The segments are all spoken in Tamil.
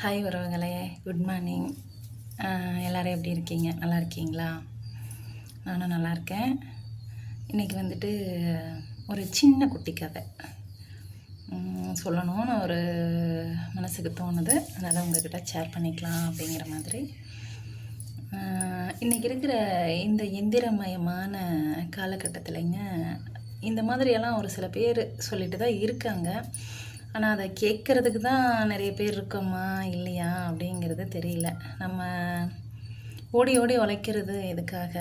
ஹாய் உறவுகளே, குட் மார்னிங். எல்லோரும் எப்படி இருக்கீங்க? நல்லா இருக்கீங்களா? நானும் நல்லா இருக்கேன். இன்றைக்கி வந்துட்டு ஒரு சின்ன குட்டி கதை சொல்லணும்னு ஒரு மனசுக்கு தோணுது. அதனால் உங்கள்கிட்ட ஷேர் பண்ணிக்கலாம் அப்படிங்கிற மாதிரி. இன்றைக்கி இருக்கிற இந்த எந்திரமயமான காலகட்டத்திலங்க இந்த மாதிரியெல்லாம் ஒரு சில பேர் சொல்லிட்டு தான் இருக்காங்க. ஆனால் அதை கேட்குறதுக்கு தான் நிறைய பேர் இருக்கோமா இல்லையா அப்படிங்கிறது தெரியல. நம்ம ஓடி ஓடி உழைக்கிறது எதுக்காக?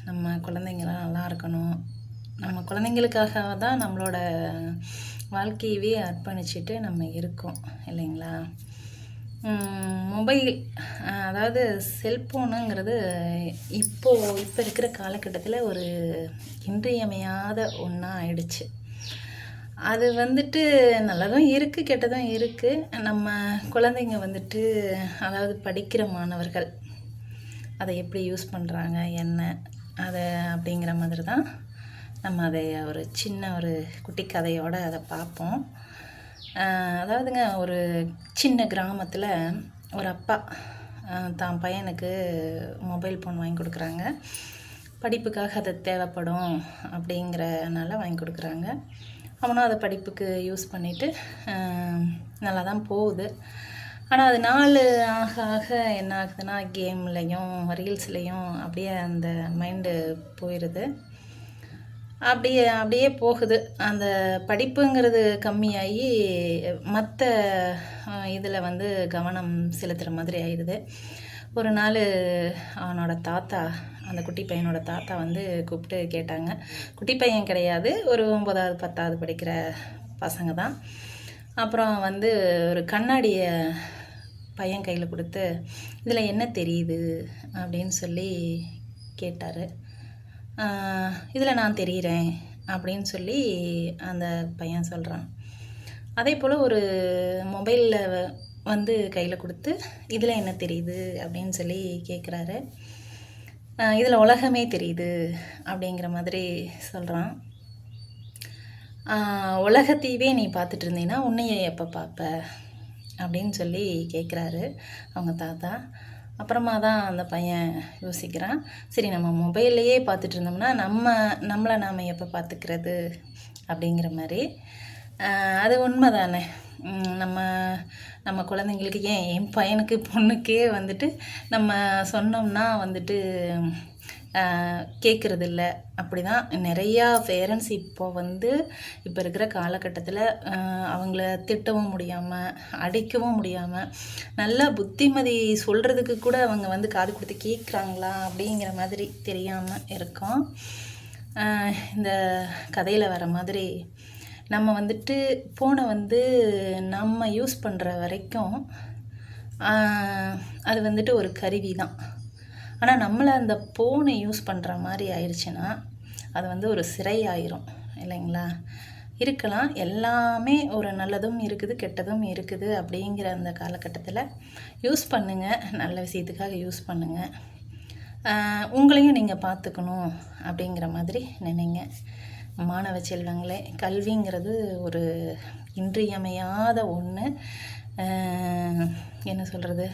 நம்ம குழந்தைங்களாம் நல்லா இருக்கணும். நம்ம குழந்தைங்களுக்காக தான் நம்மளோட வாழ்க்கையவே அர்ப்பணிச்சுட்டு நம்ம இருக்கோம் இல்லைங்களா? மொபைல் அதாவது செல்ஃபோனுங்கிறது இப்போ இருக்கிற காலகட்டத்தில் ஒரு இன்றியமையாத ஒன்றா ஆயிடுச்சு. அது வந்துட்டு நல்லதும் இருக்குது, கெட்டதும் இருக்குது. நம்ம குழந்தைங்க வந்துட்டு அதாவது படிக்கிற மாணவர்கள் அதை எப்படி யூஸ் பண்ணுறாங்க என்ன அதை அப்படிங்கிற மாதிரி தான் நம்ம அதை ஒரு சின்ன ஒரு குட்டி கதையோடு அதை பார்ப்போம். அதாவதுங்க, ஒரு சின்ன கிராமத்தில் ஒரு அப்பா தான் பையனுக்கு மொபைல் ஃபோன் வாங்கி கொடுக்குறாங்க. படிப்புக்காக அது தேவைப்படும் அப்படிங்கிறனால வாங்கி கொடுக்குறாங்க. அவனும் அதை படிப்புக்கு யூஸ் பண்ணிவிட்டு நல்லா தான் போகுது. ஆனால் அது நாள் ஆக ஆக என்ன ஆகுதுன்னா, கேம்லேயும் ரீல்ஸ்லேயும் அப்படியே அந்த மைண்டு போயிடுது. அப்படியே போகுது. அந்த படிப்புங்கிறது கம்மியாகி மற்ற இதில் வந்து கவனம் செலுத்துகிற மாதிரி ஆயிடுது. ஒரு நாள் அவனோட தாத்தா, அந்த குட்டி பையனோட தாத்தா வந்து கூப்பிட்டு கேட்டாங்க. குட்டி பையன் கிடையாது, ஒரு 9வது 10வது படிக்கிற பசங்க தான். அப்புறம் வந்து ஒரு கண்ணாடியை பையன் கையில் கொடுத்து, இதில் என்ன தெரியுது அப்படின்னு சொல்லி கேட்டார். இதில் நான் தெரிகிறேன் அப்படின்னு சொல்லி அந்த பையன் சொல்கிறான். அதே போல் ஒரு மொபைலில் வந்து கையில் கொடுத்து, இதில் என்ன தெரியுது அப்படின்னு சொல்லி கேட்குறாரு. இதில் உலகமே தெரியுது அப்படிங்கிற மாதிரி சொல்கிறான். உலகத்தையவே நீ பார்த்துட்டு இருந்தீங்கன்னா உன்னைய எப்போ பார்ப்ப அப்படின்னு சொல்லி கேட்குறாரு அவங்க தாத்தா. அப்புறமா தான் அந்த பையன் யோசிக்கிறான், சரி நம்ம மொபைல்லையே பார்த்துட்டு இருந்தோம்னா நம்மளை நாம் எப்போ பார்த்துக்கிறது அப்படிங்கிற மாதிரி. அது உண்மை தானே. நம்ம குழந்தைங்களுக்கு, என் பையனுக்கு பொண்ணுக்கே வந்துட்டு நம்ம சொன்னோம்னா வந்துட்டு கேட்குறதில்ல. அப்படி தான் நிறையா பேரண்ட்ஸ் இப்போ இருக்கிற காலகட்டத்தில் அவங்கள திட்டவும் முடியாமல், அடிக்கவும் முடியாமல், நல்லா புத்திமதி சொல்கிறதுக்கு கூட அவங்க வந்து காது கொடுத்து கேட்குறாங்களா அப்படிங்கிற மாதிரி தெரியாமல் இருக்கோம். இந்த கதையில் வர மாதிரி நம்ம வந்துட்டு ஃபோனை வந்து நம்ம யூஸ் பண்ணுற வரைக்கும் அது வந்துட்டு ஒரு கருவி தான். ஆனால் நம்மளை அந்த ஃபோனை யூஸ் பண்ணுற மாதிரி ஆயிடுச்சுன்னா அது வந்து ஒரு சிறை ஆயிரும் இல்லைங்களா? இருக்கலாம், எல்லாமே ஒரு நல்லதும் இருக்குது கெட்டதும் இருக்குது அப்படிங்கிற அந்த காலகட்டத்தில் யூஸ் பண்ணுங்கள், நல்ல விஷயத்துக்காக யூஸ் பண்ணுங்கள். உங்களையும் நீங்கள் பார்த்துக்கணும் அப்படிங்கிற மாதிரி நினைங்க. மாணவ செல்வங்களே, கல்விங்கிறது ஒரு இன்றியமையாத ஒன்று. என்ன சொல்கிறது,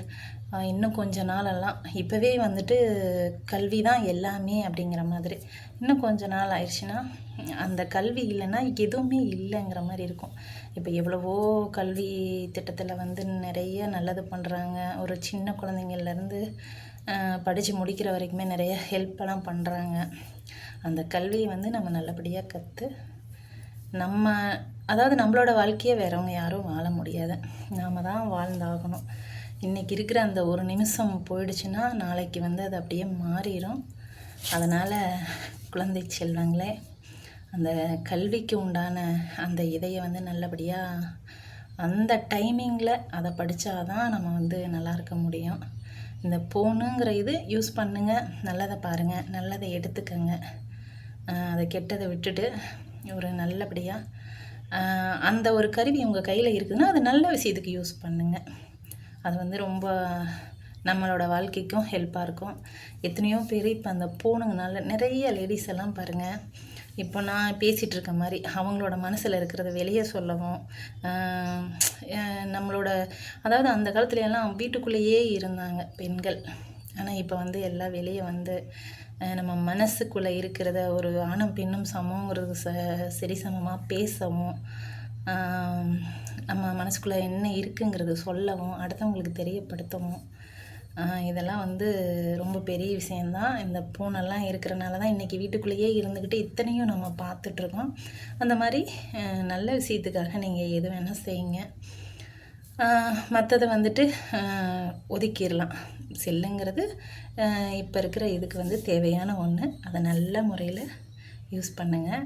இன்னும் கொஞ்ச நாளெல்லாம், இப்போவே வந்துட்டு கல்வி தான் எல்லாமே அப்படிங்கிற மாதிரி, இன்னும் கொஞ்ச நாள் ஆயிடுச்சுன்னா அந்த கல்வி இல்லைன்னா எதுவுமே இல்லைங்கிற மாதிரி இருக்கும். இப்போ எவ்வளவோ கல்வி திட்டத்தில் வந்து நிறைய நல்லது பண்ணுறாங்க. ஒரு சின்ன குழந்தைங்கள்லேருந்து படித்து முடிக்கிற வரைக்குமே நிறைய ஹெல்ப்பெல்லாம் பண்ணுறாங்க. அந்த கல்வியை வந்து நம்ம நல்லபடியாக கற்று அதாவது நம்மளோட வாழ்க்கையை வேறவங்க யாரும் வாழ முடியாது, நாம் தான் வாழ்ந்தாகணும். இன்றைக்கி இருக்கிற அந்த ஒரு நிமிஷம் போயிடுச்சுன்னா நாளைக்கு வந்து அது அப்படியே மாறிடும். அதனால் குழந்தை செல்வங்களே, அந்த கல்விக்கு உண்டான அந்த இதையை வந்து நல்லபடியாக அந்த டைமிங்கில் அதை படித்தா தான் நம்ம வந்து நல்லா இருக்க முடியும். இந்த ஃபோனுங்கிற இது யூஸ் பண்ணுங்கள், நல்லதை பாருங்கள், நல்லதை எடுத்துக்கங்க, அதை கெட்டதை விட்டுட்டு ஒரு நல்லபடியாக அந்த ஒரு கருவி உங்கள் கையில் இருக்குதுன்னா அது நல்ல விஷயத்துக்கு யூஸ் பண்ணுங்கள். அது வந்து ரொம்ப நம்மளோட வாழ்க்கைக்கும் ஹெல்ப்பாக இருக்கும். எத்தனையோ பேர் இப்போ அந்த ஃபோனுங்கனால நிறைய லேடிஸ் எல்லாம் பாருங்கள், இப்போ நான் பேசிகிட்டு இருக்க மாதிரி அவங்களோட மனசில் இருக்கிறத வெளியே சொல்லவும், நம்மளோட அதாவது அந்த காலத்துல எல்லாம் வீட்டுக்குள்ளேயே இருந்தாங்க பெண்கள். ஆனால் இப்போ வந்து எல்லாம் வெளியே வந்து நம்ம மனசுக்குள்ளே இருக்கிறத ஒரு ஆணும் பெண்ணும் சமங்கிறது சரிசமமாக பேசவும், நம்ம மனசுக்குள்ளே என்ன இருக்குங்கிறது சொல்லவும், அடுத்தவங்களுக்கு தெரியப்படுத்தவும், இதெல்லாம் வந்து ரொம்ப பெரிய விஷயந்தான். இந்த பூனெல்லாம் இருக்கிறனால தான் இன்றைக்கி வீட்டுக்குள்ளேயே இருந்துக்கிட்டு இத்தனையும் நம்ம பார்த்துட்ருக்கோம். அந்த மாதிரி நல்ல விஷயத்துக்காக நீங்கள் எது வேணால் செய்யுங்க. மற்றதை வந்துட்டு ஒதுக்கிடலாம். செல்லுங்கிறது இப்போ இருக்கிற இதுக்கு வந்து தேவையான ஒன்று. அதை நல்ல முறையில் யூஸ் பண்ணுங்கள்.